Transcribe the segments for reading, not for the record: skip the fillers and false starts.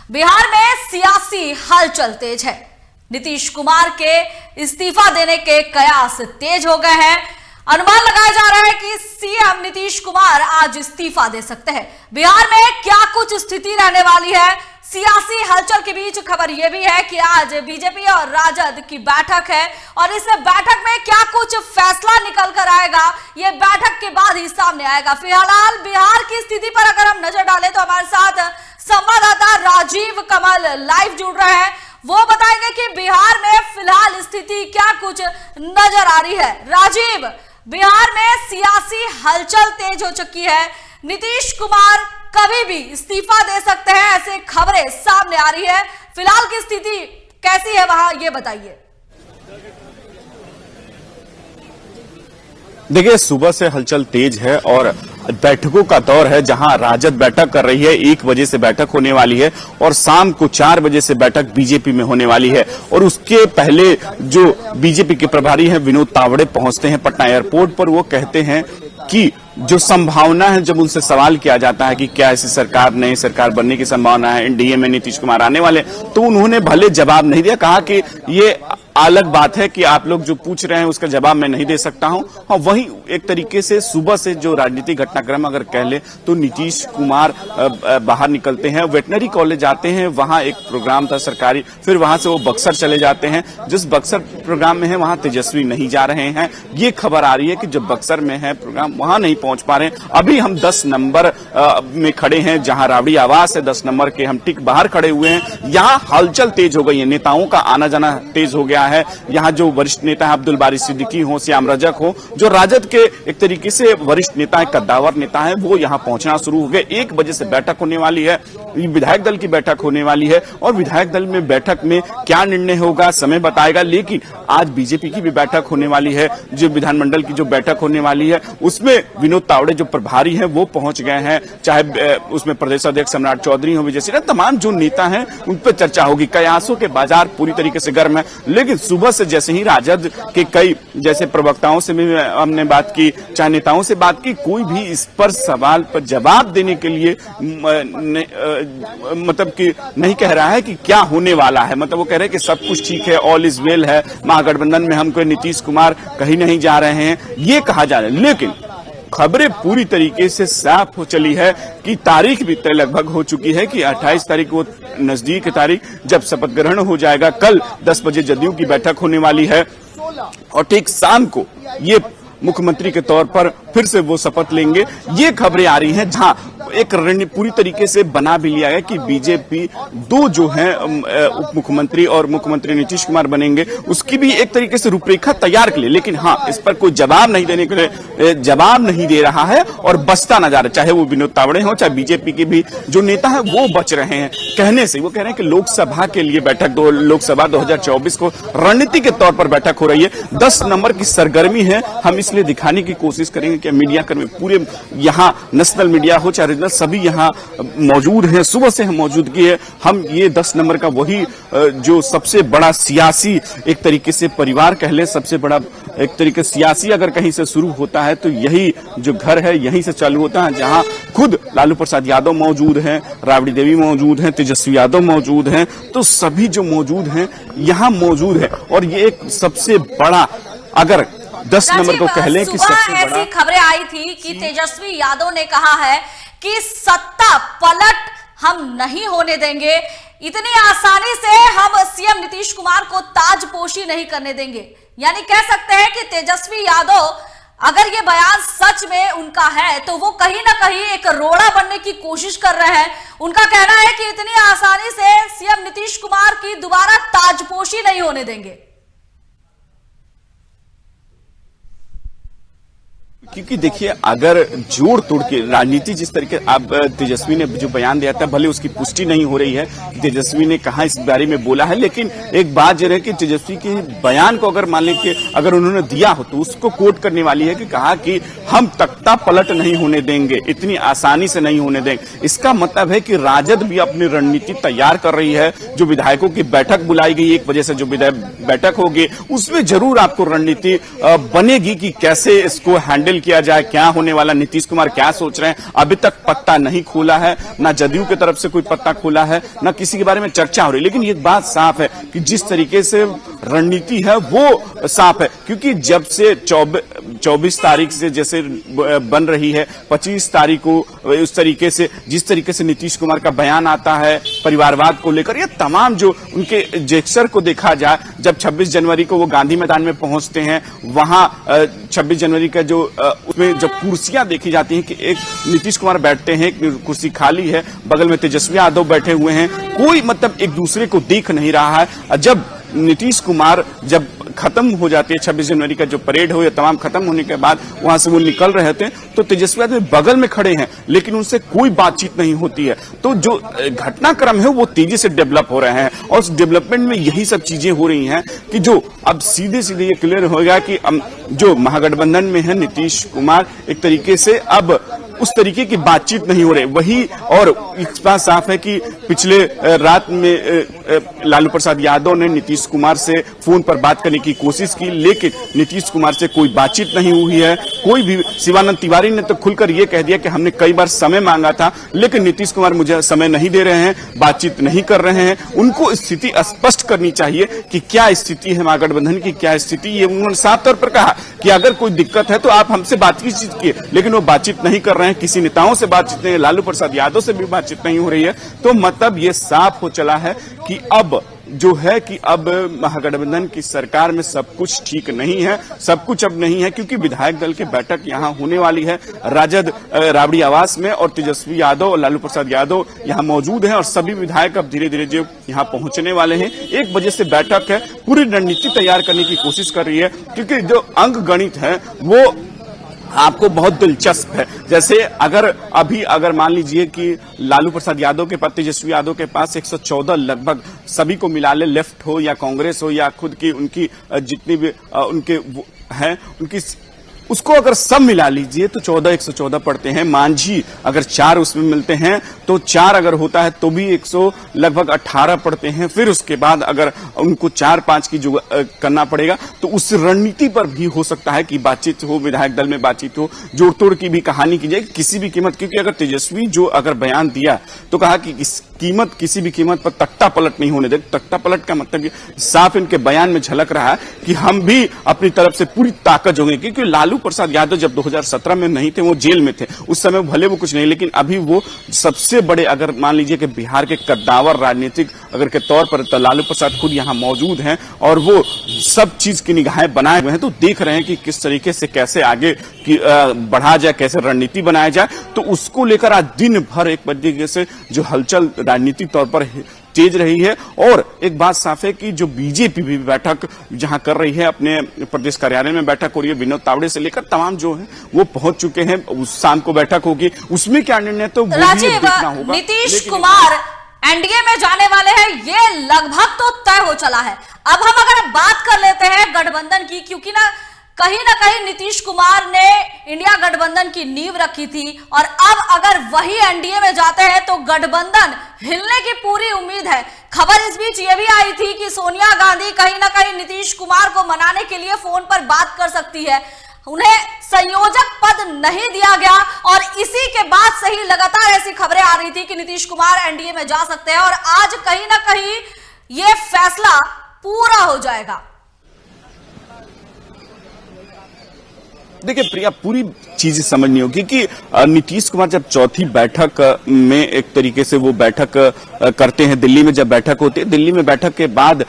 बिहार में सियासी हलचल तेज है। नीतीश कुमार के इस्तीफा देने के कयास तेज हो गए हैं। अनुमान लगाया जा रहा है कि सीएम नीतीश कुमार आज इस्तीफा दे सकते हैं। बिहार में क्या कुछ स्थिति रहने वाली है? सियासी हलचल के बीच खबर यह भी है कि आज बीजेपी और राजद की बैठक है और इस बैठक में क्या कुछ फैसला निकल कर आएगा, यह बैठक के बाद ही सामने आएगा। फिलहाल बिहार की स्थिति पर अगर हम नजर डालें तो हमारे साथ संवाददाता राजीव कमल लाइव जुड़ रहे हैं। वो बताएंगे कि बिहार में फिलहाल स्थिति क्या कुछ नजर आ रही है। राजीव, बिहार में सियासी हलचल तेज हो चुकी है। नीतीश कुमार कभी भी इस्तीफा दे सकते हैं, ऐसे खबरें सामने आ रही है। फिलहाल की स्थिति कैसी है वहां, ये बताइए। देखिए, सुबह से हलचल तेज है और बैठकों का दौर है, जहां राजद बैठक कर रही है। 1 बजे से बैठक होने वाली है और शाम को 4 बजे से बैठक बीजेपी में होने वाली है। और उसके पहले जो बीजेपी के प्रभारी हैं विनोद तावड़े पहुंचते हैं पटना एयरपोर्ट पर। वो कहते हैं कि जो संभावना है, जब उनसे सवाल किया जाता है कि क्या ऐसी सरकार, नई सरकार बनने की संभावना है, एनडीए में नीतीश कुमार आने वाले, तो उन्होंने भले जवाब नहीं दिया। कहा कि ये अलग बात है कि आप लोग जो पूछ रहे हैं उसका जवाब मैं नहीं दे सकता हूं। और वहीं एक तरीके से सुबह से जो राजनीतिक घटनाक्रम अगर कह ले तो नीतीश कुमार बाहर निकलते हैं, वेटनरी कॉलेज जाते हैं, वहां एक प्रोग्राम था सरकारी, फिर वहां से वो बक्सर चले जाते हैं। जिस बक्सर प्रोग्राम में है वहां तेजस्वी नहीं जा रहे हैं। ये खबर आ रही है कि जब बक्सर में है प्रोग्राम वहां नहीं पहुंच पा रहे हैं। अभी हम 10 नंबर में खड़े हैं, जहां राबड़ी आवास है, 10 नंबर के हम टिक बाहर खड़े हुए हैं। यहाँ हलचल तेज हो गई है, नेताओं का आना जाना तेज हो गया है। यहाँ जो वरिष्ठ नेता है अब्दुल बारी सिद्दीकी हो, श्याम रजक हो, जो राजद के एक तरीके से वरिष्ठ नेता है, कद्दावर नेता है, वो यहाँ पहुंचना शुरू हो गए। 1 बजे से बैठक होने वाली है, विधायक दल की बैठक होने वाली है और विधायक दल में बैठक में क्या निर्णय होगा समय बताएगा। लेकिन आज बीजेपी की भी बैठक होने वाली है, जो विधानमंडल की जो बैठक होने वाली है उसमें विनोद तावड़े जो प्रभारी हैं वो पहुंच गए हैं। चाहे उसमें प्रदेश अध्यक्ष सम्राट चौधरी हो, विजय सिन्हा, तमाम जो नेता हैं उन पर चर्चा होगी। कयासों के बाजार पूरी तरीके से गर्म है। लेकिन सुबह से जैसे ही राजद के कई जैसे प्रवक्ताओं से भी हमने बात की, चाहे नेताओं से बात की, कोई भी इस पर सवाल पर जवाब देने के लिए मतलब कि नहीं कह रहा है कि क्या होने वाला है। मतलब वो कह रहे हैं कि सब कुछ ठीक है, ऑल इज वेल है, महागठबंधन में हम कोई नीतीश कुमार कहीं नहीं जा रहे हैं, ये कहा जा रहा है। लेकिन खबरें पूरी तरीके से साफ हो चली है कि तारीख भी तय लगभग हो चुकी है कि 28 तारीख को नजदीक तारीख जब शपथ ग्रहण हो जाएगा। कल 10 बजे जदयू की बैठक होने वाली है और ठीक शाम को ये मुख्यमंत्री के तौर पर फिर से वो शपथ लेंगे। ये खबरें आ रही हैं, जहां एक रणनीति पूरी तरीके से बना भी लिया है कि बीजेपी 2 जो है उप मुख्यमंत्री और मुख्यमंत्री नीतीश कुमार बनेंगे, उसकी भी एक तरीके से रूपरेखा तैयार कर ली। लेकिन हाँ, इस पर कोई जवाब नहीं देने के लिए जवाब नहीं दे रहा है और बचता ना जा रहा, चाहे वो विनोद तावड़े हो, चाहे बीजेपी के भी जो नेता है वो बच रहे हैं कहने से। वो कह रहे हैं कि लोकसभा के लिए बैठक, लोकसभा 2024 को रणनीति के तौर पर बैठक हो रही है। 10 नंबर की सरगर्मी है, हम इसलिए दिखाने की कोशिश करेंगे कि मीडिया कर्मी पूरे यहाँ नेशनल मीडिया हो चाहे सभी यहाँ मौजूद हैं। सुबह से हम मौजूदगी है। हम ये 10 नंबर का वही जो सबसे बड़ा सियासी एक तरीके से परिवार कह लें, सबसे बड़ा एक तरीके सियासी अगर कहीं से शुरू होता है तो यही जो घर है यहीं से चालू होता है, जहां खुद लालू प्रसाद यादव मौजूद हैं, राबड़ी देवी मौजूद हैं, तेजस्वी यादव मौजूद हैं, तो सभी जो मौजूद हैं यहाँ मौजूद है। और ये एक सबसे बड़ा, अगर 10 नंबर को कह लें कि सबसे बड़ा, ऐसी खबरें आई थी कि तेजस्वी यादव ने कहा है कि सत्ता पलट हम नहीं होने देंगे, इतनी आसानी से हम सीएम नीतीश कुमार को ताजपोशी नहीं करने देंगे। यानी कह सकते हैं कि तेजस्वी यादव, अगर ये बयान सच में उनका है तो वो कहीं ना कहीं एक रोड़ा बनने की कोशिश कर रहे हैं। उनका कहना है कि इतनी आसानी से सीएम नीतीश कुमार की दोबारा ताजपोशी नहीं होने देंगे। क्योंकि देखिए, अगर जोड़ तोड़ के राजनीति जिस तरीके अब तेजस्वी ने जो बयान दिया था, भले उसकी पुष्टि नहीं हो रही है, तेजस्वी ने कहा इस बारे में बोला है, लेकिन एक बात यह है कि तेजस्वी के बयान को अगर मान लें कि अगर उन्होंने दिया हो तो उसको कोट करने वाली है कि कहा कि हम तख्ता पलट नहीं होने देंगे, इतनी आसानी से नहीं होने देंगे। इसका मतलब है कि राजद भी अपनी रणनीति तैयार कर रही है। जो विधायकों की बैठक बुलाई गई 1 बजे से जो विधायक बैठक होगी, उसमें जरूर आपको रणनीति बनेगी कि कैसे इसको हैंडल किया जाए, क्या होने वाला, नीतीश कुमार क्या सोच रहे हैं, अभी तक पत्ता नहीं खोला है, ना जदयू की तरफ से कोई पत्ता खोला है, ना किसी के बारे में चर्चा हो रही। लेकिन ये बात साफ है कि जिस तरीके से रणनीति है वो साफ है, क्योंकि जब से 24 तारीख से जैसे बन रही है, 25 तारीख को उस तरीके से जिस तरीके से नीतीश कुमार का बयान आता है परिवारवाद को लेकर, ये तमाम जो उनके जेक्सर को देखा जाए, जब 26 जनवरी को वो गांधी मैदान में पहुंचते हैं, वहां 26 जनवरी का जो उसमें जब कुर्सियां देखी जाती हैं कि एक नीतीश कुमार बैठते हैं, एक कुर्सी खाली है, बगल में तेजस्वी यादव बैठे हुए हैं, कोई मतलब एक दूसरे को देख नहीं रहा है। जब नीतीश कुमार जब खत्म हो जाती है 26 जनवरी का जो परेड हो या तमाम खत्म होने के बाद वहां से वो निकल रहे थे, तो तेजस्वी यादव बगल में खड़े हैं, लेकिन उनसे कोई बातचीत नहीं होती है। तो जो घटनाक्रम है वो तेजी से डेवलप हो रहे हैं, और उस डेवलपमेंट में यही सब चीजें हो रही हैं कि जो अब सीधे सीधे ये क्लियर हो गया कि जो महागठबंधन में है नीतीश कुमार, एक तरीके से अब उस तरीके की बातचीत नहीं हो रही। वही और इस बात साफ है कि पिछले रात में लालू प्रसाद यादव ने नीतीश कुमार से फोन पर बात करने की कोशिश की, लेकिन नीतीश कुमार से कोई बातचीत नहीं हुई है। कोई भी, शिवानंद तिवारी ने तो खुलकर यह कह दिया कि हमने कई बार समय मांगा था, लेकिन नीतीश कुमार मुझे समय नहीं दे रहे हैं, बातचीत नहीं कर रहे हैं। उनको स्थिति स्पष्ट करनी चाहिए कि क्या स्थिति है महागठबंधन की, क्या स्थिति। ये उन्होंने साफ तौर पर कहा कि अगर कोई दिक्कत है तो आप हमसे बातचीत कीजिए, लेकिन वो बातचीत नहीं कर रहे हैं, किसी नेताओं से बातचीत नहीं, लालू प्रसाद यादव से भी बातचीत नहीं हो रही है। तो मतलब ये साफ हो चला है कि अब जो है कि अब महागठबंधन की सरकार में सब कुछ ठीक नहीं है, सब कुछ अब नहीं है, क्योंकि विधायक दल की बैठक यहां होने वाली है राजद राबड़ी आवास में, और तेजस्वी यादव और लालू प्रसाद यादव यहां मौजूद हैं, और सभी विधायक अब धीरे धीरे जो यहां पहुंचने वाले हैं। 1 बजे से बैठक है, पूरी रणनीति तैयार करने की कोशिश कर रही है, क्योंकि जो अंक गणित है वो आपको बहुत दिलचस्प है। जैसे अगर मान लीजिए कि लालू प्रसाद यादव के पास, तेजस्वी यादव के पास 114 लगभग सभी को मिला ले, लेफ्ट हो या कांग्रेस हो या खुद की उनकी जितनी भी उनके हैं उनकी, उसको अगर सब मिला लीजिए तो 114 पड़ते हैं। मांझी अगर 4 उसमें मिलते हैं तो 4 अगर होता है तो भी 100 लगभग 18 पड़ते हैं। फिर उसके बाद अगर उनको 4-5 की जो करना पड़ेगा, तो उस रणनीति पर भी हो सकता है कि बातचीत हो, विधायक दल में बातचीत हो, जोड़ तोड़ की भी कहानी की जाए किसी भी कीमत। क्योंकि अगर तेजस्वी जो अगर बयान दिया तो कहा कि किसी भी कीमत पर तख्ता पलट नहीं होने दे। तख्ता पलट का मतलब साफ इनके बयान में झलक रहा है कि हम भी अपनी तरफ से पूरी ताकत जोड़ेंगे। क्योंकि लालू प्रसाद यादव जब 2017 में नहीं थे, वो जेल में थे, उस समय भले वो कुछ नहीं, लेकिन अभी वो सबसे बड़े, अगर मान लीजिए कि बिहार के कद्दावर राजनीतिक अगर के तौर पर, तो लालू प्रसाद खुद यहां मौजूद हैं और वो सब चीज की निगाहें बनाए हुए हैं। तो देख रहे हैं कि किस तरीके से कैसे आगे बढ़ा जाए, कैसे रणनीति बनाया जाए। तो उसको लेकर आज दिन भर एक तरीके से जो हलचल राजनीतिक तौर पर तेज रही है। और एक बात साफ है कि जो बीजेपी भी बैठक जहां कर रही है, अपने प्रदेश कार्यालय में बैठक हो रही है, विनोद तावड़े से लेकर तमाम जो है वो पहुंच चुके हैं। उस शाम को बैठक होगी, उसमें क्या निर्णय तो वो भी देखना होगा। नीतीश कुमार एनडीए में जाने वाले हैं, ये लगभग तो तय हो चला है। अब हम अगर बात कर लेते हैं गठबंधन की, क्योंकि ना कहीं नीतीश कुमार ने इंडिया गठबंधन की नींव रखी थी, और अब अगर वही एनडीए में जाते हैं तो गठबंधन हिलने की पूरी उम्मीद है। खबर इस बीच ये भी आई थी कि सोनिया गांधी कहीं ना कहीं नीतीश कुमार को मनाने के लिए फोन पर बात कर सकती है। उन्हें संयोजक पद नहीं दिया गया, और इसी के बाद से ही लगातार ऐसी खबरें आ रही थी कि नीतीश कुमार एनडीए में जा सकते हैं, और आज कहीं ना कहीं ये फैसला पूरा हो जाएगा। देखिए प्रिया, पूरी चीज समझनी होगी कि नीतीश कुमार जब चौथी बैठक में एक तरीके से वो बैठक करते हैं, दिल्ली में जब बैठक होती है, दिल्ली में बैठक के बाद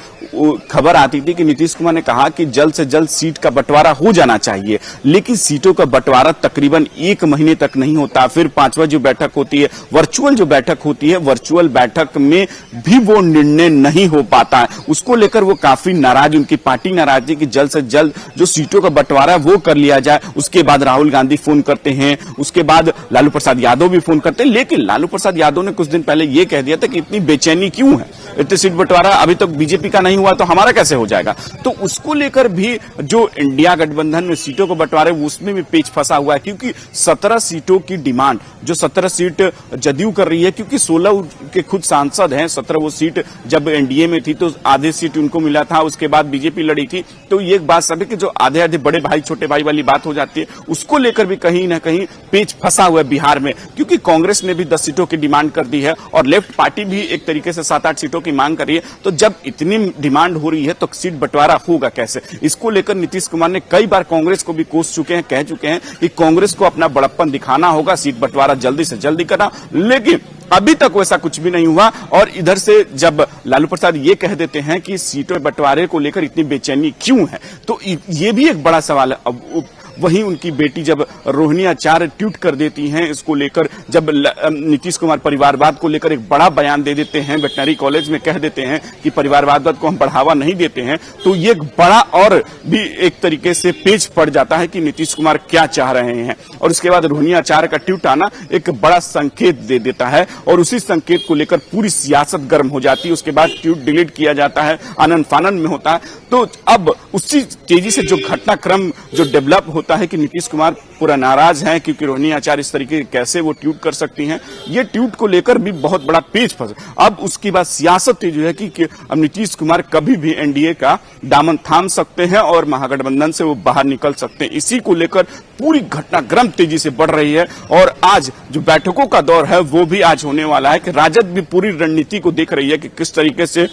खबर आती थी कि नीतीश कुमार ने कहा कि जल्द से जल्द सीट का बंटवारा हो जाना चाहिए, लेकिन सीटों का बंटवारा तकरीबन 1 महीने तक नहीं होता। फिर 5वां जो बैठक होती है, वर्चुअल जो बैठक होती है, वर्चुअल बैठक में भी वो निर्णय नहीं हो पाता है। उसको लेकर वो काफी नाराज, उनकी पार्टी नाराज थी कि जल्द से जल्द जो सीटों का बंटवारा वो कर लिया जाए। उसके बाद राहुल गांधी फोन करते हैं, उसके बाद लालू प्रसाद यादव भी फोन करते हैं, लेकिन लालू प्रसाद यादव ने कुछ दिन पहले ये कह दिया था कि इतनी बेचैनी क्यों है, इतने सीट बंटवारा अभी तक बीजेपी का नहीं हुआ तो हमारा कैसे हो जाएगा। तो उसको लेकर भी जो इंडिया गठबंधन में सीटों को बंटवारे उसमें भी पेच फंसा हुआ है, क्योंकि 17 सीटों की डिमांड, जो 17 सीट जदयू कर रही है, क्योंकि 16 के खुद सांसद हैं, 17 वो सीट जब एनडीए में थी तो आधे सीट उनको मिला था, उसके बाद बीजेपी लड़ी थी। तो ये एक बात सभी कि जो आधे आधे बड़े भाई छोटे भाई वाली बात हो जाती है, उसको लेकर भी कहीं ना कहीं पेच फंसा हुआ है बिहार में, क्योंकि कांग्रेस ने भी 10 सीटों की डिमांड कर दी है और लेफ्ट पार्टी भी एक तरीके से 7-8 सीटों की मांग कर रही है। तो जब इतनी डिमांड हो रही है तो सीट बंटवारा होगा कैसे, इसको लेकर नीतीश कुमार ने कई बार कांग्रेस को भी कोस चुके हैं, कह चुके हैं कि कांग्रेस को अपना बड़प्पन दिखाना होगा, सीट बंटवारा जल्दी से जल्दी करना, लेकिन अभी तक वैसा कुछ भी नहीं हुआ। और इधर से जब लालू प्रसाद ये कह देते हैं कि सीटों बंटवारे को लेकर इतनी बेचैनी क्यों है, तो ये भी एक बड़ा सवाल है। अब वहीं उनकी बेटी जब रोहिणी आचार्य ट्वीट कर देती हैं इसको लेकर, जब नीतीश कुमार परिवारवाद को लेकर एक बड़ा बयान दे देते हैं, वेटनरी कॉलेज में कह देते हैं कि परिवारवाद को हम बढ़ावा नहीं देते हैं, तो ये एक बड़ा और भी एक तरीके से पेच पड़ जाता है कि नीतीश कुमार क्या चाह रहे हैं। और उसके बाद रोहिणी आचार्य का ट्वीट आना एक बड़ा संकेत दे देता है और उसी संकेत को लेकर पूरी सियासत गर्म हो जाती है। उसके बाद ट्वीट डिलीट किया जाता है, आनंद फानंद में होता है। तो अब उसी तेजी से जो घटनाक्रम जो डेवलप होता है कि नीतीश कुमार पूरा नाराज हैं क्योंकि रोहिणी आचार्य इस तरीके कैसे वो ट्वीट कर सकती हैं, ये ट्वीट को लेकर भी बहुत बड़ा पेच फंसा। अब उसके बाद सियासत तेज है कि अब नीतीश कुमार कभी भी एनडीए का दामन थाम सकते हैं और महागठबंधन से वो बाहर निकल सकते हैं। इसी को लेकर पूरी घटनाक्रम तेजी से बढ़ रही है और आज जो बैठकों का दौर है वो भी आज होने वाला है कि राजद भी पूरी रणनीति को देख रही है कि किस तरीके से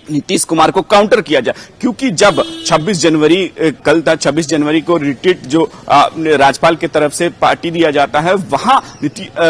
नीतीश कुमार को काउंटर किया जाए, क्योंकि जब 26 जनवरी कल था, 26 जनवरी को रिट्रीट जो राज्यपाल की तरफ से पार्टी दिया जाता है वहां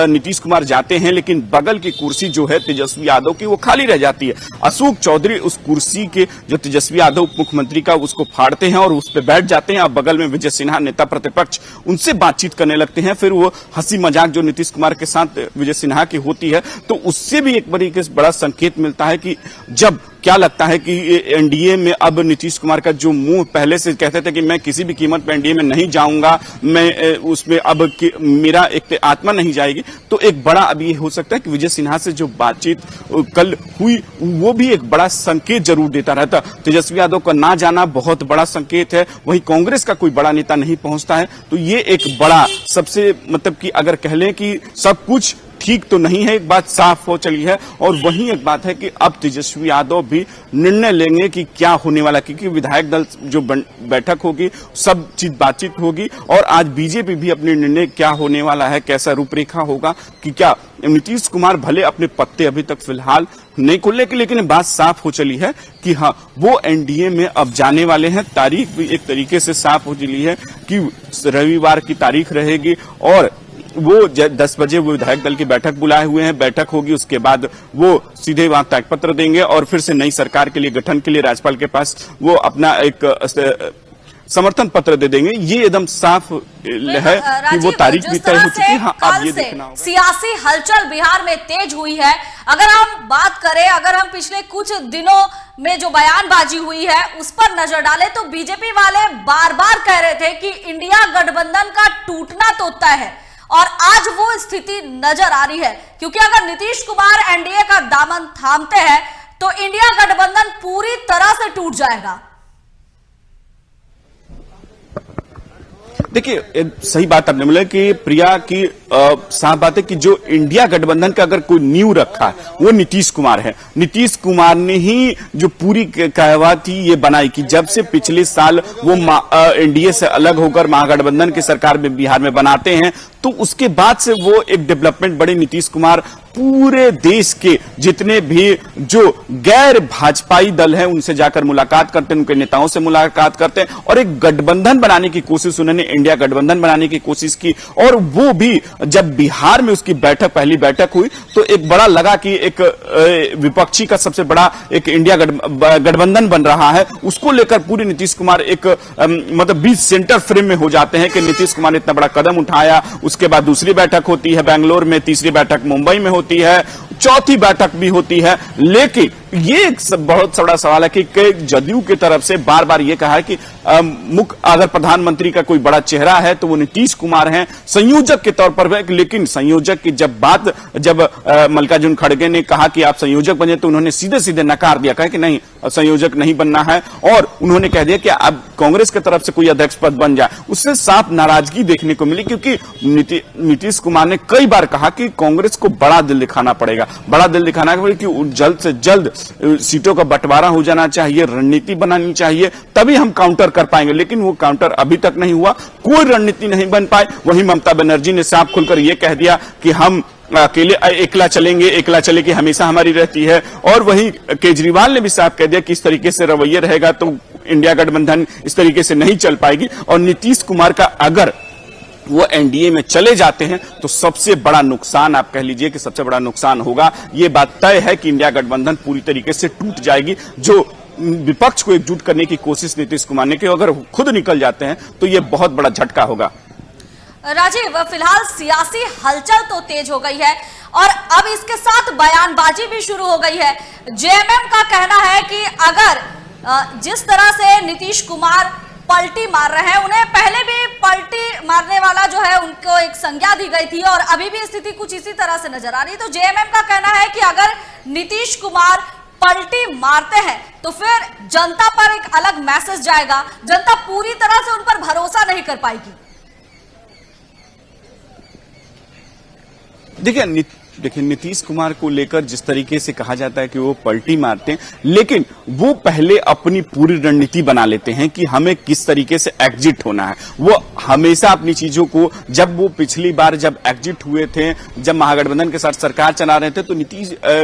नीतीश कुमार जाते हैं, लेकिन बगल की कुर्सी जो है तेजस्वी यादव की वो खाली रह जाती है। अशोक चौधरी उस कुर्सी के जो तेजस्वी यादव उप मुख्यमंत्री का उसको फाड़ते हैं और उस पर बैठ जाते हैं। अब बगल में विजय सिन्हा नेता प्रतिपक्ष उनसे बातचीत करने लगते हैं, फिर वो हंसी मजाक जो नीतीश कुमार के साथ विजय सिन्हा की होती है, तो उससे भी एक तरीके से बड़ा संकेत मिलता है कि जब क्या लगता है कि एनडीए में अब नीतीश कुमार का जो मुंह पहले से कहते थे कि मैं किसी भी कीमत पर एनडीए में नहीं जाऊंगा, मैं उसमें अब मेरा एक आत्मा नहीं जाएगी, तो एक बड़ा अब ये हो सकता है कि विजय सिन्हा से जो बातचीत कल हुई वो भी एक बड़ा संकेत जरूर देता रहता। तेजस्वी यादव का ना जाना बहुत बड़ा संकेत है, वहीं कांग्रेस का कोई बड़ा नेता नहीं पहुंचता है, तो ये एक बड़ा सबसे मतलब कि अगर कह लें कि सब कुछ ठीक तो नहीं है, एक बात साफ हो चली है। और वहीं एक बात है कि अब तेजस्वी यादव भी निर्णय लेंगे कि क्या होने वाला, क्योंकि विधायक दल जो बैठक होगी सब चीज बातचीत होगी और आज बीजेपी भी अपने निर्णय क्या होने वाला है, कैसा रूपरेखा होगा, कि क्या नीतीश कुमार भले अपने पत्ते अभी तक फिलहाल नहीं खुलने की, लेकिन बात साफ हो चली है कि हाँ वो एनडीए में अब जाने वाले हैं। तारीख भी एक तरीके से साफ हो चली है कि रविवार की तारीख रहेगी और वो 10 बजे वो विधायक दल की बैठक बुलाए हुए हैं, बैठक होगी, उसके बाद वो सीधे वहां त्याग पत्र देंगे और फिर से नई सरकार के लिए गठन के लिए राज्यपाल के पास वो अपना एक समर्थन पत्र दे देंगे। ये एकदम साफ है कि वो तारीख भी तय हो चुकी है। हाँ, अब ये देखना होगा। सियासी हलचल बिहार में तेज हुई है। अगर हम बात करें, अगर हम पिछले कुछ दिनों में जो बयानबाजी हुई है उस पर नजर डालें तो बीजेपी वाले बार बार कह रहे थे कि इंडिया गठबंधन का टूटना तो तय है और आज वो स्थिति नजर आ रही है, क्योंकि अगर नीतीश कुमार एनडीए का दामन थामते हैं तो इंडिया गठबंधन पूरी तरह से टूट जाएगा। देखिए सही बात आपने बोला कि प्रिया की साफ बात है कि जो इंडिया गठबंधन का अगर कोई नींव रखा है वो नीतीश कुमार है। नीतीश कुमार ने ही जो पूरी कहवा थी ये बनाई कि जब से पिछले साल वो एनडीए से अलग होकर महागठबंधन की सरकार में बिहार में बनाते हैं, तो उसके बाद से वो एक डेवलपमेंट बड़े नीतीश कुमार पूरे देश के जितने भी जो गैर भाजपाई दल हैं उनसे जाकर मुलाकात करते हैं, उनके नेताओं से मुलाकात करते हैं और एक गठबंधन बनाने की कोशिश, उन्होंने इंडिया गठबंधन बनाने की कोशिश की। और वो भी जब बिहार में उसकी बैठक, पहली बैठक हुई तो एक बड़ा लगा कि एक विपक्षी का सबसे बड़ा एक इंडिया गठबंधन बन रहा है, उसको लेकर पूरे नीतीश कुमार एक मतलब बीच सेंटर फ्रेम में हो जाते हैं कि नीतीश कुमार ने इतना बड़ा कदम उठाया। उसके बाद दूसरी बैठक होती है बेंगलोर में, तीसरी बैठक मुंबई में होती है, चौथी बैठक भी होती है, लेकिन ये एक बहुत बड़ा सवाल है कि जदयू की तरफ से बार बार ये कहा है कि मुख्य अगर प्रधानमंत्री का कोई बड़ा चेहरा है तो वो नीतीश कुमार हैं, संयोजक के तौर पर। लेकिन संयोजक की जब मल्लिकार्जुन खड़गे ने कहा कि आप संयोजक बने तो उन्होंने सीधे सीधे नकार दिया, कहा कि नहीं, संयोजक नहीं बनना है। और उन्होंने कह दिया कि अब कांग्रेस की तरफ से कोई अध्यक्ष पद बन जाए। उससे साफ नाराजगी देखने को मिली, क्योंकि नीतीश कुमार ने कई बार कहा कि कांग्रेस को बड़ा दिल दिखाना पड़ेगा, बड़ा दिल दिखाना पड़ेगा, कि जल्द से जल्द सीटों का बंटवारा हो जाना चाहिए, रणनीति बनानी चाहिए, तभी हम काउंटर कर पाएंगे। लेकिन वो काउंटर अभी तक नहीं हुआ, कोई रणनीति नहीं बन पाई। वहीं ममता बनर्जी ने साफ खुलकर यह कह दिया कि हम अकेले एकला चलेंगे, एकला चले की हमेशा हमारी रहती है। और वहीं केजरीवाल ने भी साफ कह दिया कि इस तरीके से रवैया रहेगा तो इंडिया गठबंधन इस तरीके से नहीं चल पाएगी। और नीतीश कुमार का अगर वो एनडीए में चले जाते हैं तो सबसे बड़ा नुकसान, आप कह लीजिए कि सबसे बड़ा नुकसान होगा। ये बात तय है कि इंडिया गठबंधन पूरी तरीके से टूट जाएगी। जो विपक्ष को एकजुट करने की कोशिश नीतीश कुमार ने की, अगर खुद निकल जाते हैं तो ये बहुत बड़ा झटका होगा। राजीव, फिलहाल सियासी हलचल तो तेज हो गई है और अब इसके साथ बयानबाजी भी शुरू हो गई है। जेएमएम का कहना है कि अगर जिस तरह से नीतीश कुमार पलटी मार रहे हैं, उन्हें पहले भी पलटी मारने वाला जो है उनको एक संज्ञा दी गई थी और अभी भी स्थिति कुछ इसी तरह से नजर आ रही है। तो जेएमएम का कहना है कि अगर नीतीश कुमार पलटी मारते हैं तो फिर जनता पर एक अलग मैसेज जाएगा, जनता पूरी तरह से उन पर भरोसा नहीं कर पाएगी। देखिए नीतीश कुमार को लेकर जिस तरीके से कहा जाता है कि वो पलटी मारते हैं, लेकिन वो पहले अपनी पूरी रणनीति बना लेते हैं कि हमें किस तरीके से एग्जिट होना है। वो हमेशा अपनी चीजों को, जब वो पिछली बार जब एग्जिट हुए थे, जब महागठबंधन के साथ सरकार चला रहे थे, तो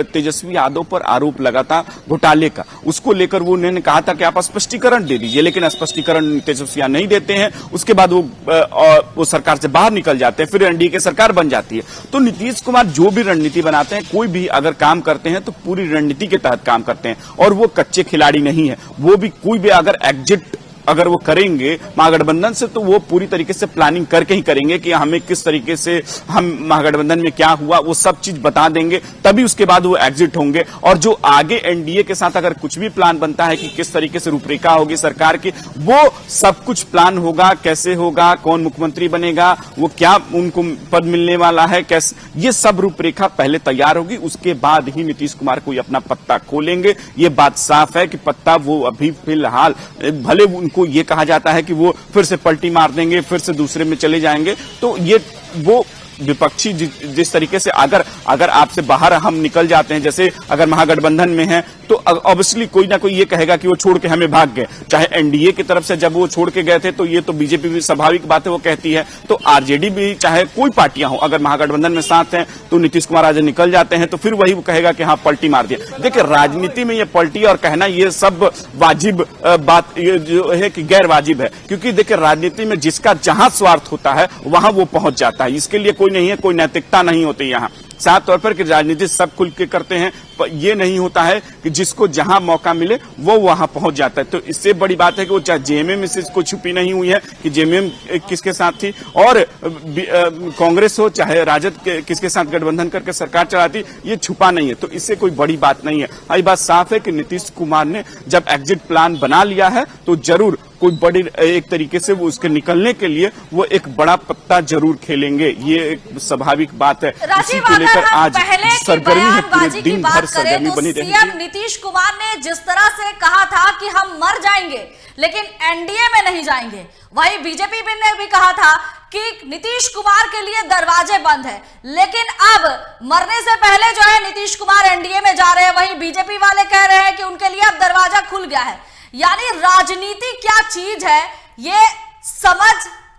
तेजस्वी यादव पर आरोप लगा था घोटाले का। उसको लेकर वो उन्होंने कहा था कि आप स्पष्टीकरण दे दीजिए, लेकिन स्पष्टीकरण तेजस्वी नहीं देते हैं। उसके बाद वो सरकार से बाहर निकल जाते हैं, फिर एनडीए की सरकार बन जाती है। तो नीतीश कुमार जो भी रणनीति बनाते हैं, कोई भी अगर काम करते हैं तो पूरी रणनीति के तहत काम करते हैं। और वो कच्चे खिलाड़ी नहीं है। वो भी कोई भी अगर एग्जिट अगर वो करेंगे महागठबंधन से, तो वो पूरी तरीके से प्लानिंग करके ही करेंगे कि हमें किस तरीके से, हम महागठबंधन में क्या हुआ वो सब चीज बता देंगे, तभी उसके बाद वो एग्जिट होंगे। और जो आगे एनडीए के साथ अगर कुछ भी प्लान बनता है कि किस तरीके से रूपरेखा होगी सरकार की, वो सब कुछ प्लान होगा, कैसे होगा, कौन मुख्यमंत्री बनेगा, वो क्या उनको पद मिलने वाला है, कैसे, ये सब रूपरेखा पहले तैयार होगी। उसके बाद ही नीतीश कुमार कोई अपना पत्ता खोलेंगे। ये बात साफ है कि पत्ता वो अभी फिलहाल, भले को ये कहा जाता है कि वो फिर से पलटी मार देंगे, फिर से दूसरे में चले जाएंगे, तो ये वो विपक्षी जिस तरीके से अगर आपसे बाहर हम निकल जाते हैं, जैसे अगर महागठबंधन में है, तो ऑब्वियसली कोई ना कोई ये कहेगा कि वो छोड़ के हमें भाग गए। चाहे एनडीए की तरफ से जब वो छोड़ के गए थे, तो ये तो बीजेपी भी स्वाभाविक बात है वो कहती है, तो आरजेडी भी, चाहे कोई पार्टियां हो, अगर महागठबंधन में साथ हैं तो नीतीश कुमार आज निकल जाते हैं, तो फिर वही वो कहेगा कि हाँ पलटी मार दिया। देखिए राजनीति में ये पलटी और कहना ये सब वाजिब बात ये जो है कि गैर वाजिब है, क्योंकि देखिए राजनीति में जिसका जहां स्वार्थ होता है वहां वो पहुंच जाता है। इसके लिए कोई नहीं है, कोई नैतिकता नहीं होती यहाँ। साफ तौर पर कि राजनीति सब खुल के करते हैं, ये नहीं होता है कि जिसको जहां मौका मिले वो वहां पहुंच जाता है। तो इससे बड़ी बात है कि वो चाहे जेएमएम से कोई छुपी नहीं हुई है कि जेएमएम किसके साथ थी, और कांग्रेस हो चाहे राजद किसके साथ गठबंधन करके सरकार चलाती, ये छुपा नहीं है। तो इससे कोई बड़ी बात नहीं है। ये बात साफ है कि नीतीश कुमार ने जब एग्जिट प्लान बना लिया है तो जरूर कोई बड़ी एक तरीके से वो उसके निकलने के लिए वो एक बड़ा पत्ता जरूर खेलेंगे। ये एक स्वाभाविक बात है। इसी को लेकर आज सरगर्मी है, पूरे दिन भर सरगर्मी बनी रहेगी। सीएम नीतीश कुमार ने जिस तरह से कहा था कि हम मर जाएंगे लेकिन एनडीए में नहीं जाएंगे, वही बीजेपी ने भी कहा था कि नीतीश कुमार के लिए दरवाजे बंद है, लेकिन अब मरने से पहले जो है नीतीश कुमार एनडीए में जा रहे हैं। वही बीजेपी वाले कह रहे हैं कि उनके लिए अब दरवाजा खुल गया है। यानी राजनीति क्या चीज है ये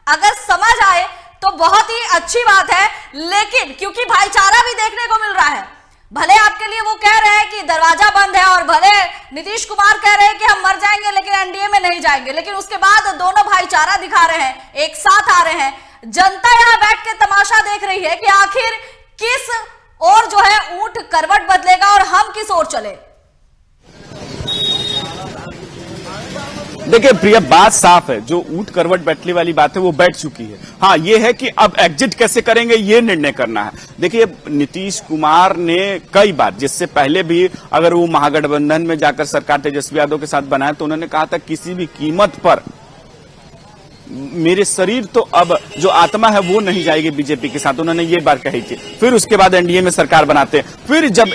अगर समझ आए तो बहुत ही अच्छी बात है, लेकिन क्योंकि भाईचारा भी देखने को मिल रहा है। भले आपके लिए वो कह रहे हैं कि दरवाजा बंद है और भले नीतीश कुमार कह रहे हैं कि हम मर जाएंगे लेकिन एनडीए में नहीं जाएंगे, लेकिन उसके बाद दोनों भाईचारा दिखा रहे हैं, एक साथ आ रहे हैं। जनता यहां बैठ के तमाशा देख रही है कि आखिर किस ओर जो है ऊंट करवट बदलेगा और हम किस ओर चले। देखिए प्रिया, बात साफ है, जो ऊंट करवट बैठने वाली बात है वो बैठ चुकी है। हाँ, ये है कि अब एग्जिट कैसे करेंगे ये निर्णय करना है। देखिए नीतीश कुमार ने कई बार, जिससे पहले भी अगर वो महागठबंधन में जाकर सरकार तेजस्वी यादव के साथ बनाया तो उन्होंने कहा था किसी भी कीमत पर मेरे शरीर तो अब जो आत्मा है वो नहीं जाएगी बीजेपी के साथ, उन्होंने ये बात कही थी। फिर उसके बाद एनडीए में सरकार बनाते हैं, फिर जब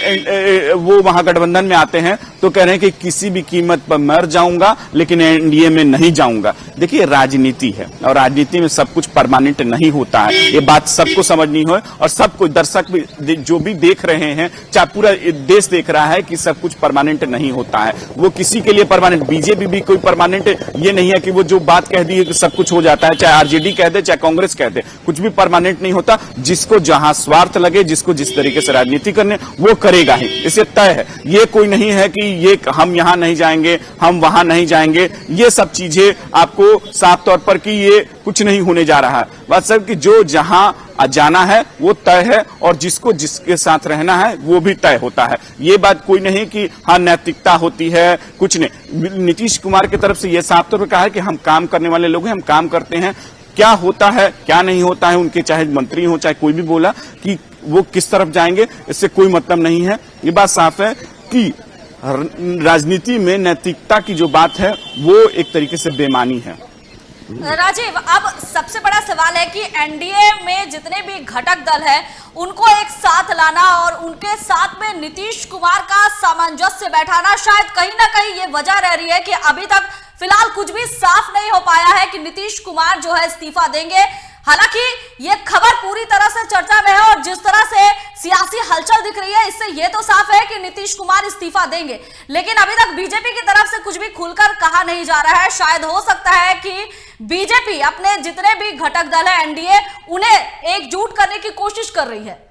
वो महागठबंधन में आते हैं तो कह रहे हैं कि किसी भी कीमत पर मर जाऊंगा लेकिन एनडीए में नहीं जाऊंगा। देखिए राजनीति है और राजनीति में सब कुछ परमानेंट नहीं होता है, ये बात सबको समझनी हो और सबको, दर्शक भी जो भी देख रहे हैं, चाहे पूरा देश देख रहा है कि सब कुछ परमानेंट नहीं होता है। वो किसी के लिए परमानेंट, बीजेपी भी कोई परमानेंट ये नहीं है कि वो जो बात कह दी है कि सब कुछ हो जाता है, चाहे आरजेडी कह दे चाहे कांग्रेस कह दे, कुछ भी परमानेंट नहीं होता। जिसको जहां स्वार्थ लगे, जिसको जिस तरीके से राजनीति करने वो करेगा ही, इसे तय है। ये कोई नहीं है कि ये हम यहां नहीं जाएंगे, हम वहां नहीं जाएंगे, ये सब चीजें आपको साफ तौर पर कि ये कुछ नहीं होने जा रहा है। बात सब कि जो जहां जाना है वो तय है और जिसको जिसके साथ रहना है वो भी तय होता है। ये बात कोई नहीं कि हाँ नैतिकता होती है, कुछ नहीं। नीतीश कुमार की तरफ से ये साफ तौर पर कहा है कि हम काम करने वाले लोग हैं, हम काम करते हैं, क्या होता है क्या नहीं होता है उनके, चाहे मंत्री हो चाहे कोई भी बोला कि वो किस तरफ जाएंगे, इससे कोई मतलब नहीं है। ये बात साफ है कि राजनीति में नैतिकता की जो बात है वो एक तरीके से बेमानी है। राजीव, अब सबसे बड़ा सवाल है कि एनडीए में जितने भी घटक दल है उनको एक साथ लाना और उनके साथ में नीतीश कुमार का सामंजस्य बैठाना, शायद कहीं ना कहीं ये वजह रह रही है कि अभी तक फिलहाल कुछ भी साफ नहीं हो पाया है कि नीतीश कुमार जो है इस्तीफा देंगे। हालांकि ये खबर पूरी तरह से चर्चा में है और जिस तरह से सियासी हलचल दिख रही है इससे ये तो साफ है कि नीतीश कुमार इस्तीफा देंगे, लेकिन अभी तक बीजेपी की तरफ से कुछ भी खुलकर कहा नहीं जा रहा है। शायद हो सकता है कि बीजेपी अपने जितने भी घटक दल है एनडीए उन्हें एकजुट करने की कोशिश कर रही है।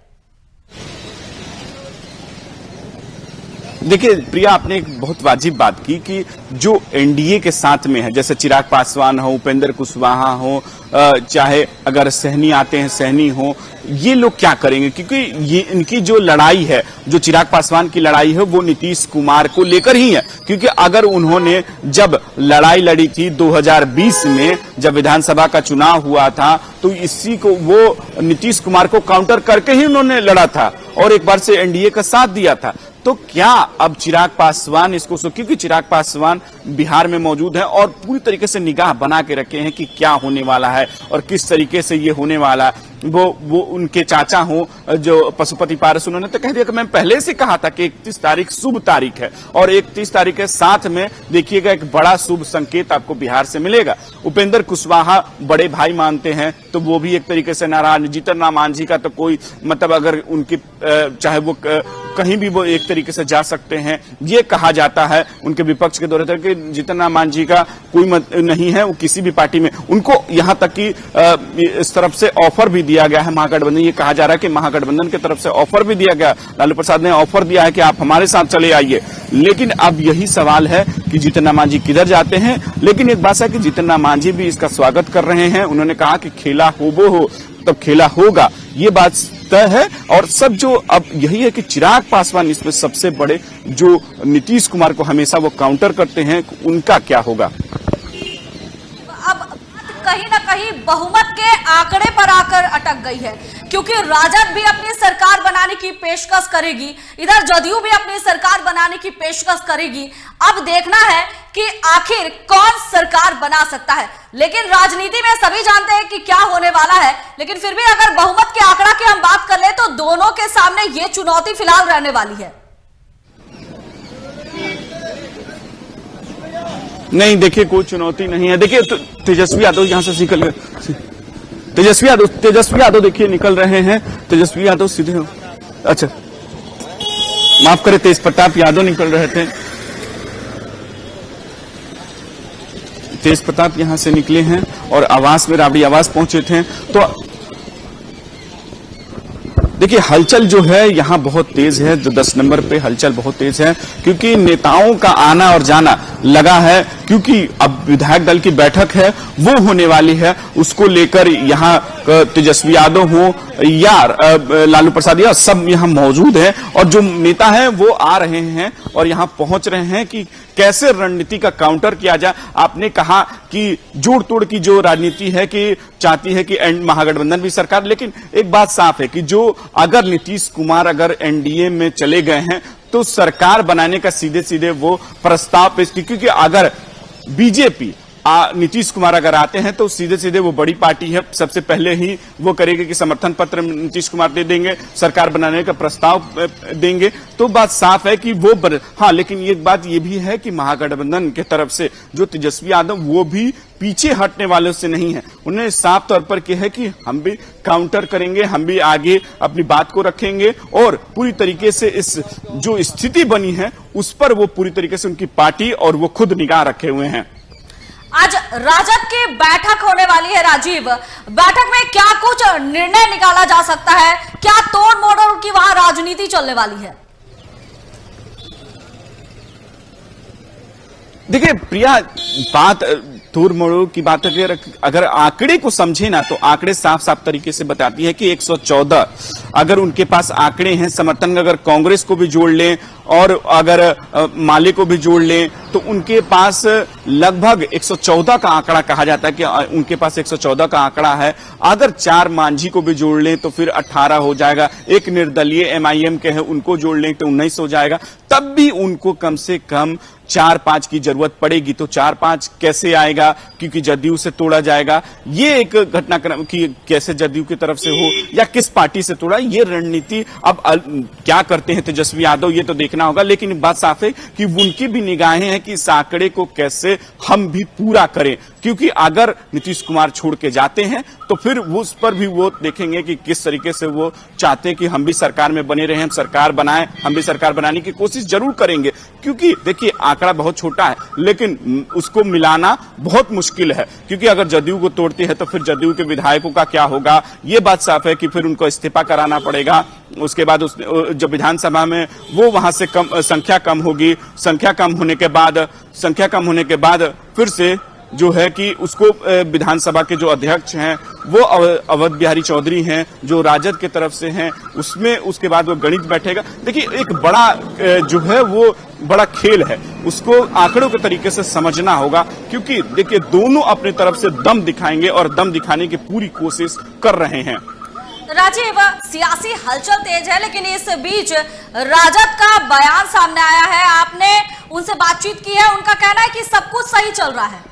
देखिए प्रिया, आपने एक बहुत वाजिब बात की कि जो एनडीए के साथ में है, जैसे चिराग पासवान हो, उपेंद्र कुशवाहा हो, चाहे अगर सहनी आते हैं, सहनी हो, ये लोग क्या करेंगे? क्योंकि ये इनकी जो लड़ाई है, जो चिराग पासवान की लड़ाई है, वो नीतीश कुमार को लेकर ही है। क्योंकि अगर उन्होंने जब लड़ाई लड़ी थी 2020 में, जब विधानसभा का चुनाव हुआ था, तो इसी को वो नीतीश कुमार को काउंटर करके ही उन्होंने लड़ा था और एक बार से एनडीए का साथ दिया था। तो क्या अब चिराग पासवान इसको, क्योंकि चिराग पासवान बिहार में मौजूद है और पूरी तरीके से निगाह बना के रखे हैं कि क्या होने वाला है और किस तरीके से ये होने वाला है। वो उनके चाचा हो जो पशुपति पारस, उन्होंने तो कह दिया कि मैं पहले से कहा था कि 31 तारीख शुभ तारीख है और 31 तारीख के साथ में देखिएगा एक बड़ा शुभ संकेत आपको बिहार से मिलेगा। उपेंद्र कुशवाहा बड़े भाई मानते हैं तो वो भी एक तरीके से नाराज। जीतन राम मांझी का तो कोई मतलब, अगर उनकी चाहे वो कहीं भी वो एक तरीके से जा सकते हैं, ये कहा जाता है उनके विपक्ष के दौरे तक कि जीतन राम मांझी का कोई नहीं है वो किसी भी पार्टी में। उनको यहाँ तक कि इस तरफ से ऑफर भी दिया गया है महागठबंधन, ये कहा जा रहा है कि महागठबंधन की तरफ से ऑफर भी दिया गया, लालू प्रसाद ने ऑफर दिया है कि आप हमारे साथ चले आइए। लेकिन अब यही सवाल है कि जीतन राम मांझी किधर जाते हैं। लेकिन एक बात है कि जीतन राम मांझी भी इसका स्वागत कर रहे हैं। उन्होंने कहा कि खेला हो तब खेला होगा, ये बात तय है। और सब जो अब यही है कि चिराग पासवान इसमें सबसे बड़े, जो नीतीश कुमार को हमेशा वो काउंटर करते हैं, उनका क्या होगा? अब कहीं ना कहीं बहुमत के आंकड़े पर आकर अटक गई है, क्योंकि राजद भी अपनी सरकार बनाने की पेशकश करेगी, इधर जदयू भी अपनी सरकार बनाने की पेशकश करेगी। अब देखना है कि आखिर कौन सरकार बना सकता है। लेकिन राजनीति में सभी जानते हैं कि क्या होने वाला है, लेकिन फिर भी अगर बहुमत के आंकड़ा की हम बात कर ले तो दोनों के सामने ये चुनौती फिलहाल रहने वाली है। नहीं, देखिए कोई चुनौती नहीं है। देखिए तेजस्वी यादव यहां से निकल गए, तेजस्वी यादव देखिए निकल रहे हैं। तेजस्वी यादव सीधे, अच्छा माफ करें, तेज प्रताप यादव निकल रहे थे। तेज प्रताप यहां से निकले हैं और आवास में, राबड़ी आवास पहुंचे थे। तो देखिए हलचल जो है यहाँ बहुत तेज है, जो 10 नंबर पे हलचल बहुत तेज है, क्योंकि नेताओं का आना और जाना लगा है, क्योंकि अब विधायक दल की बैठक है वो होने वाली है। उसको लेकर यहाँ तेजस्वी यादव हो या लालू प्रसाद या सब यहाँ मौजूद हैं और जो नेता हैं वो आ रहे हैं और यहाँ पहुंच रहे हैं कि कैसे रणनीति का काउंटर किया जाए। आपने कहा कि जोड़ तोड़ की जो राजनीति है कि चाहती है कि महागठबंधन भी सरकार, लेकिन एक बात साफ है कि जो अगर नीतीश कुमार अगर एनडीए में चले गए हैं तो सरकार बनाने का सीधे सीधे वो प्रस्ताव पेश की, क्योंकि अगर बीजेपी नीतीश कुमार अगर आते हैं तो सीधे सीधे वो बड़ी पार्टी है, सबसे पहले ही वो करेगी कि समर्थन पत्र नीतीश कुमार दे देंगे, सरकार बनाने का प्रस्ताव देंगे। तो बात साफ है कि वो हाँ, लेकिन ये बात ये भी है कि महागठबंधन के तरफ से जो तेजस्वी यादव वो भी पीछे हटने वालों से नहीं है। उन्होंने साफ तौर पर कहा है कि हम भी काउंटर करेंगे, हम भी आगे अपनी बात को रखेंगे और पूरी तरीके से इस जो स्थिति बनी है उस पर वो पूरी तरीके से उनकी पार्टी और वो खुद निगाह रखे हुए हैं। आज राजद की बैठक होने वाली है राजीव, बैठक में क्या कुछ निर्णय निकाला जा सकता है, क्या तोड़ मोड़ की वहां राजनीति चलने वाली है? देखिए प्रिया, बात तोड़ मोड़ की बात अगर आंकड़े को समझे ना तो आंकड़े साफ साफ तरीके से बताती है कि 114 अगर उनके पास आंकड़े हैं समर्थन, अगर कांग्रेस को भी जोड़ लें और अगर माले को भी जोड़ लें तो उनके पास लगभग 114 का आंकड़ा कहा जाता है कि उनके पास 114 का आंकड़ा है। अगर 4 मांझी को भी जोड़ लें तो फिर 18 हो जाएगा, एक निर्दलीय एमआईएम के हैं उनको जोड़ लें तो 19 हो जाएगा, तब भी उनको कम से कम 4-5 की जरूरत पड़ेगी। तो 4-5 कैसे आएगा, क्योंकि जदयू से तोड़ा जाएगा। ये एक घटनाक्रम की कैसे जदयू की तरफ से हो या किस पार्टी से तोड़ा, ये रणनीति अब क्या करते हैं तेजस्वी यादव ये तो देखना होगा। लेकिन बात साफ है कि उनकी भी निगाहें हैं कि इस आंकड़े को कैसे हम भी पूरा करें, क्योंकि अगर नीतीश कुमार छोड़ के जाते हैं तो फिर उस पर भी वो देखेंगे कि किस तरीके से वो चाहते हैं कि हम भी सरकार में बने रहें, हम सरकार बनाएं, हम भी सरकार बनाने की कोशिश जरूर करेंगे। क्योंकि देखिए आंकड़ा बहुत छोटा है लेकिन उसको मिलाना बहुत मुश्किल है, क्योंकि अगर जदयू को तोड़ते हैं तो फिर जदयू के विधायकों का क्या होगा, ये बात साफ है कि फिर उनको इस्तीफा कराना पड़ेगा। उसके बाद जब विधानसभा में वो वहां से संख्या कम होगी, संख्या कम होने के बाद फिर से जो है कि उसको विधानसभा के जो अध्यक्ष हैं वो अवध बिहारी चौधरी हैं जो राजद के तरफ से हैं, उसमें उसके बाद वो गणित बैठेगा। देखिए एक बड़ा जो है वो बड़ा खेल है, उसको आंकड़ों के तरीके से समझना होगा, क्योंकि देखिए दोनों अपनी तरफ से दम दिखाएंगे और दम दिखाने की पूरी कोशिश कर रहे हैं। राजीव, सियासी हलचल तेज है लेकिन इस बीच राजद का बयान सामने आया है, आपने उनसे बातचीत की है, उनका कहना है कि सब कुछ सही चल रहा है।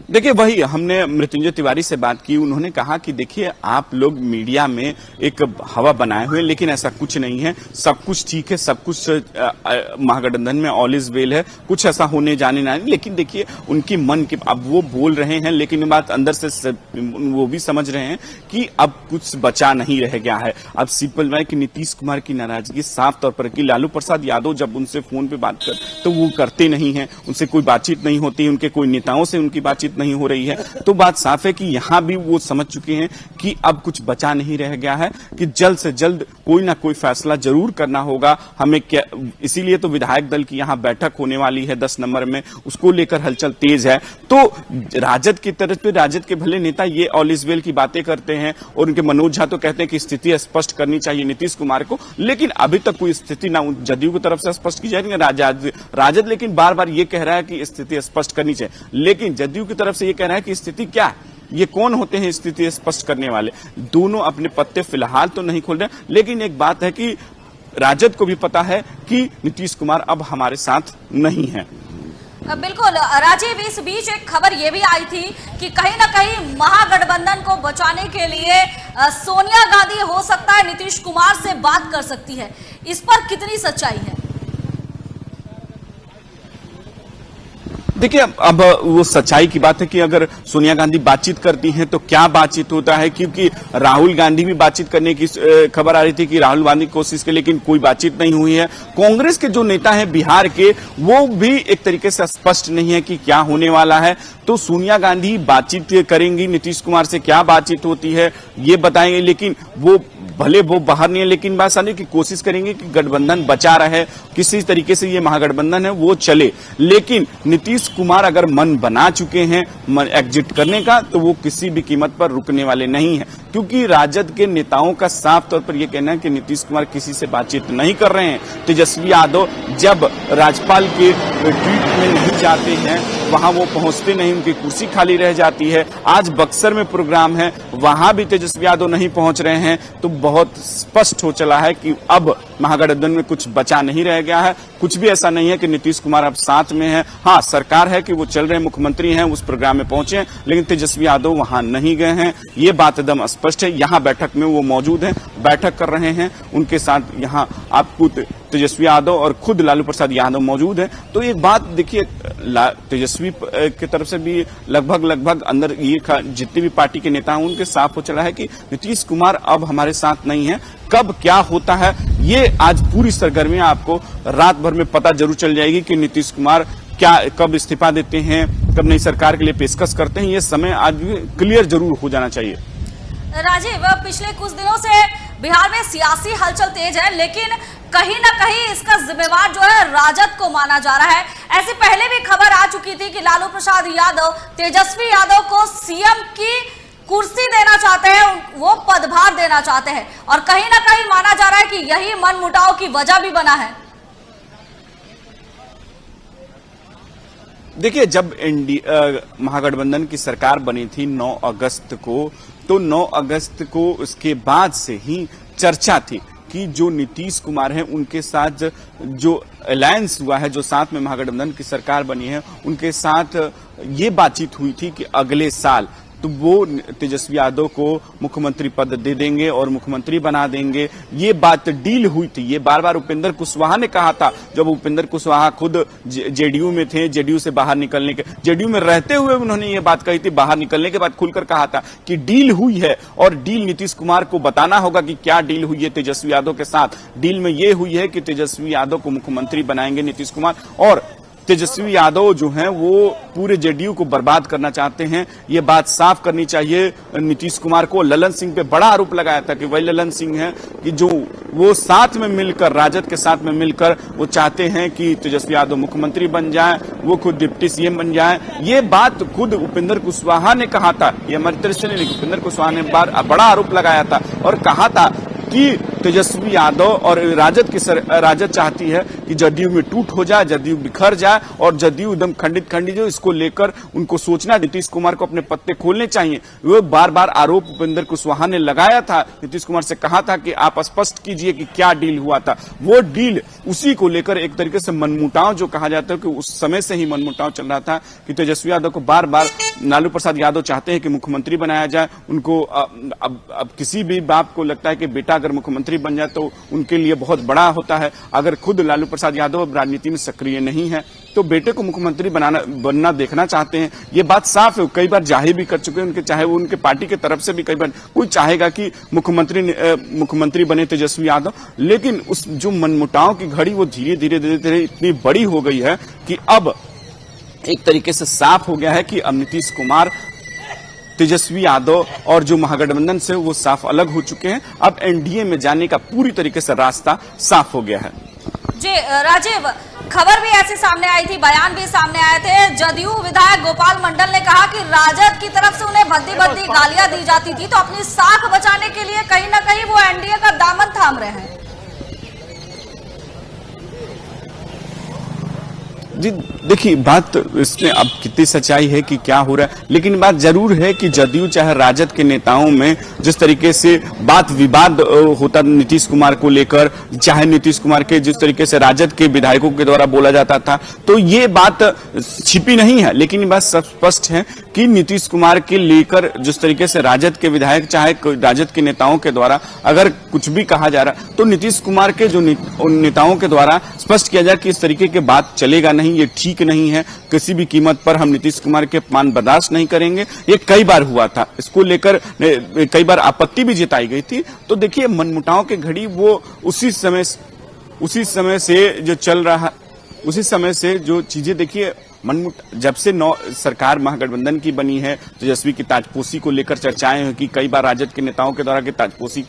देखिए वही हमने मृत्युंजय तिवारी से बात की, उन्होंने कहा कि देखिए आप लोग मीडिया में एक हवा बनाए हुए, लेकिन ऐसा कुछ नहीं है, सब कुछ ठीक है, सब कुछ महागठबंधन में ऑल इज वेल है, कुछ ऐसा होने जाने ना। लेकिन देखिए उनकी मन की अब वो बोल रहे हैं, लेकिन बात अंदर से वो भी समझ रहे हैं कि अब कुछ बचा नहीं रह गया है। अब सिंपल है कि नीतीश कुमार की नाराजगी साफ तौर पर कि लालू प्रसाद यादव जब उनसे फोन पे बात कर तो वो करते नहीं है, उनसे कोई बातचीत नहीं होती, उनके कोई नेताओं से उनकी बातचीत नहीं हो रही है। तो बात साफ है कि यहां भी वो समझ चुके हैं कि अब कुछ बचा नहीं रह गया है, कि जल्द से जल्द कोई ना कोई फैसला जरूर करना होगा हमें। क्या इसीलिए तो विधायक दल की यहां बैठक होने वाली है 10 नंबर में, उसको लेकर हलचल तेज है। तो राजद की तरफ से राजद के भले नेता ये ऑल इज वेल की बातें करते हैं और उनके मनोज झा तो कहते हैं कि स्थिति स्पष्ट करनी चाहिए नीतीश कुमार को, लेकिन अभी तक कोई स्थिति ना जदयू की तरफ से स्पष्ट की जाए। राजद लेकिन बार बार ये कह रहा है कि स्थिति स्पष्ट करनी चाहिए, लेकिन जदयू की तरफ से ये कह रहा है कि स्थिति क्या है, ये कौन होते हैं स्थिति स्पष्ट करने वाले। दोनों अपने पत्ते फिलहाल तो नहीं खोल रहे, लेकिन एक बात है कि राजद को भी पता है कि नीतीश कुमार अब हमारे साथ नहीं है। बिल्कुल राजीव, इस बीच एक खबर यह भी आई थी कि कहीं ना कहीं महागठबंधन को बचाने के लिए सोनिया गांधी हो सकता है नीतीश कुमार से बात कर सकती है, इस पर कितनी सच्चाई है? देखिए, अब वो सच्चाई की बात है कि अगर सोनिया गांधी बातचीत करती हैं तो क्या बातचीत होता है, क्योंकि राहुल गांधी भी बातचीत करने की खबर आ रही थी कि राहुल गांधी की कोशिश की, लेकिन कोई बातचीत नहीं हुई है। कांग्रेस के जो नेता हैं बिहार के, वो भी एक तरीके से स्पष्ट नहीं है कि क्या होने वाला है। तो सोनिया गांधी बातचीत करेंगी, नीतीश कुमार से क्या बातचीत होती है ये बताएंगे, लेकिन वो भले वो बाहर नहीं है, लेकिन बात सारी की कोशिश करेंगे कि गठबंधन बचा रहे, किसी तरीके से ये महागठबंधन है वो चले। लेकिन नीतीश कुमार अगर मन बना चुके हैं एग्जिट करने का, तो वो किसी भी कीमत पर रुकने वाले नहीं है, क्योंकि राजद के नेताओं का साफ तौर पर यह कहना है कि नीतीश कुमार किसी से बातचीत नहीं कर रहे हैं। तेजस्वी यादव जब राज्यपाल के ट्वीट में नहीं जाते हैं, वहां वो पहुंचते नहीं, उनकी कुर्सी खाली रह जाती है। आज बक्सर में प्रोग्राम है, वहां भी तेजस्वी यादव नहीं पहुंच रहे हैं, तो बहुत स्पष्ट हो चला है कि अब महागठबंधन में कुछ बचा नहीं रह गया है। कुछ भी ऐसा नहीं है कि नीतीश कुमार अब साथ में है। हाँ, सरकार है कि वो चल रहे मुख्यमंत्री हैं, उस प्रोग्राम में पहुंचे हैं, लेकिन तेजस्वी यादव वहां नहीं गए हैं, ये बात एकदम स्पष्ट है। यहाँ बैठक में वो मौजूद हैं, बैठक कर रहे हैं, उनके साथ यहाँ आपको तेजस्वी यादव और खुद लालू प्रसाद यादव मौजूद हैं। तो एक बात देखिए, तेजस्वी की तरफ से भी लगभग अंदर ये जितने भी पार्टी के नेता हैं उनके साफ हो चला है कि नीतीश कुमार अब हमारे साथ नहीं है। कब क्या होता है ये आज पूरी सरगर्मियां आपको रात भर में पता जरूर चल जाएगी कि नीतीश कुमार क्या कब इस्तीफा देते हैं, कब नई सरकार के लिए पेशकश करते हैं। ये समय आज क्लियर जरूर हो जाना चाहिए। राजीव, पिछले कुछ दिनों से बिहार में सियासी हलचल तेज है, लेकिन कहीं ना कहीं इसका जिम्मेवार जो है राजद को माना जा रहा है। ऐसे पहले भी खबर आ चुकी थी कि लालू प्रसाद यादव तेजस्वी यादव को सीएम की कुर्सी देना चाहते हैं, वो पदभार देना चाहते हैं, और कहीं ना कहीं माना जा रहा है कि यही मनमुटाव की वजह भी बना है। देखिए, जब महागठबंधन की सरकार बनी थी 9 अगस्त को, तो 9 अगस्त को उसके बाद से ही चर्चा थी कि जो नीतीश कुमार हैं उनके साथ जो अलायंस हुआ है, जो साथ में महागठबंधन की सरकार बनी है, उनके साथ ये बातचीत हुई थी कि अगले साल तो वो तेजस्वी यादव को मुख्यमंत्री पद दे देंगे और मुख्यमंत्री बना देंगे। ये बात डील हुई थी। ये बार बार उपेंद्र कुशवाहा ने कहा था, जब उपेंद्र कुशवाहा खुद जेडीयू में थे, जेडीयू से बाहर निकलने के, जेडीयू में रहते हुए उन्होंने ये बात कही थी, बाहर निकलने के बाद खुलकर कहा था कि डील हुई है, और डील नीतीश कुमार को बताना होगा कि क्या डील हुई है तेजस्वी यादव के साथ। डील में ये हुई है कि तेजस्वी यादव को मुख्यमंत्री बनाएंगे नीतीश कुमार, और तेजस्वी यादव जो हैं वो पूरे जेडीयू को बर्बाद करना चाहते हैं। ये बात साफ करनी चाहिए नीतीश कुमार को। ललन सिंह पे बड़ा आरोप लगाया था कि वही ललन सिंह है कि जो वो साथ में मिलकर, राजद के साथ में मिलकर वो चाहते हैं कि तेजस्वी यादव मुख्यमंत्री बन जाए, वो खुद डिप्टी सीएम बन जाए। ये बात खुद उपेंद्र कुशवाहा ने कहा था, ये हमारी तरफ से नहीं, उपेंद्र कुशवाहा ने बड़ा आरोप लगाया था और कहा था कि तेजस्वी यादव और राजद चाहती है कि जदयू में टूट हो जाए, जदयू बिखर जाए, और जदयू एकदम खंडित जो, इसको लेकर उनको सोचना, नीतीश कुमार को अपने पत्ते खोलने चाहिए। वो बार बार आरोप उपेंद्र कुशवाहा ने लगाया था, नीतीश कुमार से कहा था कि आप स्पष्ट कीजिए कि क्या डील हुआ था। वो डील, उसी को लेकर एक तरीके से मनमुटाव जो कहा जाता है कि उस समय से ही मनमुटाव चल रहा था कि तेजस्वी यादव को बार बार लालू प्रसाद यादव चाहते हैं कि मुख्यमंत्री बनाया जाए। उनको अब किसी भी बाप को लगता है कि बेटा अगर मुख्यमंत्री बन जाए तो उनके लिए बहुत बड़ा होता है। अगर खुद लालू प्रसाद यादव अब राजनीति में सक्रिय नहीं है तो बेटे को मुख्यमंत्री बनना देखना चाहते हैं। ये बात साफ है, कई बार जाहिर भी कर चुके हैं उनके, चाहे वो उनके पार्टी की तरफ से भी कई बार कोई चाहेगा कि मुख्यमंत्री बने तेजस्वी यादव, लेकिन उस जो मनमुटाव की घड़ी वो धीरे धीरे इतनी बड़ी हो गई है कि अब एक तरीके से साफ हो गया है कि अब नीतीश कुमार, तेजस्वी यादव और जो महागठबंधन से वो साफ अलग हो चुके हैं। अब एनडीए में जाने का पूरी तरीके से रास्ता साफ हो गया है। जी राजीव, खबर भी ऐसी सामने आई थी, बयान भी सामने आए थे। जदयू विधायक गोपाल मंडल ने कहा कि राजद की तरफ से उन्हें भद्दी गालियां दी जाती थी, तो अपनी साख बचाने के लिए कहीं ना कहीं वो एनडीए का दामन थाम रहे हैं। जी देखिए, बात इसमें अब कितनी सच्चाई है कि क्या हो रहा है, लेकिन बात जरूर है कि जदयू चाहे राजद के नेताओं में जिस तरीके से बात विवाद होता नीतीश कुमार को लेकर, चाहे नीतीश कुमार के जिस तरीके से राजद के विधायकों के द्वारा बोला जाता था, तो ये बात छिपी नहीं है। लेकिन ये बात स्पष्ट है कि नीतीश कुमार के लेकर जिस तरीके से राजद के विधायक चाहे राजद के नेताओं के द्वारा अगर कुछ भी कहा जा रहा, तो नीतीश कुमार के जो नेताओं के द्वारा स्पष्ट किया जाए कि इस तरीके की बात चलेगा नहीं। नहीं, ये ठीक नहीं है, किसी भी कीमत पर हम नीतीश कुमार के अपमान बर्दाश्त नहीं करेंगे। ये कई बार हुआ था, इसको लेकर कई बार आपत्ति भी जताई गई थी। तो देखिए, मनमुटाव की घड़ी वो उसी समय से जो चल रहा, उसी समय से जो चीजें, देखिए जब से सरकार महागठबंधन की बनी है, तेजस्वी की ताजपोशी को लेकर चर्चाएं हैं कि कई बार राजद के नेताओं के द्वारा की ताजपोशी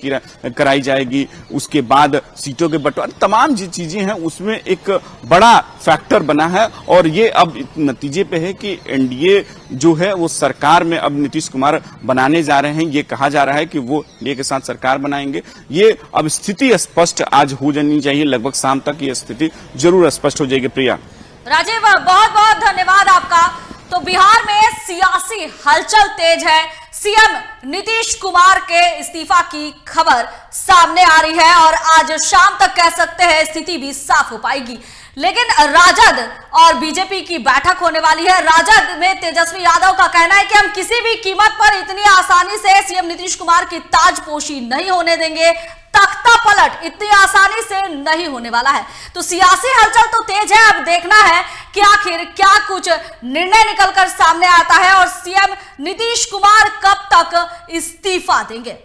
कराई जाएगी, उसके बाद सीटों के बंटवारे, तमाम जो चीजें हैं उसमें एक बड़ा फैक्टर बना है। और ये अब नतीजे पे है कि एनडीए जो है वो सरकार में अब नीतीश कुमार बनाने जा रहे हैं। ये कहा जा रहा है कि वो एनडीए के साथ सरकार बनाएंगे। ये अब स्थिति स्पष्ट आज हो जानी चाहिए, लगभग शाम तक ये स्थिति जरूर स्पष्ट हो जाएगी। प्रिया। राजीव, बहुत बहुत धन्यवाद आपका। तो बिहार में सियासी हलचल तेज है। सीएम नीतीश कुमार के इस्तीफा की खबर सामने आ रही है और आज शाम तक कह सकते हैं स्थिति भी साफ हो पाएगी। लेकिन राजद और बीजेपी की बैठक होने वाली है। राजद में तेजस्वी यादव का कहना है कि हम किसी भी कीमत पर इतनी आसानी से सीएम नीतीश कुमार की ताजपोशी नहीं होने देंगे, तख्ता पलट इतनी आसानी से नहीं होने वाला है। तो सियासी हलचल तो तेज है, अब देखना है कि आखिर क्या कुछ निर्णय निकलकर सामने आता है और सीएम नीतीश कुमार कब तक इस्तीफा देंगे।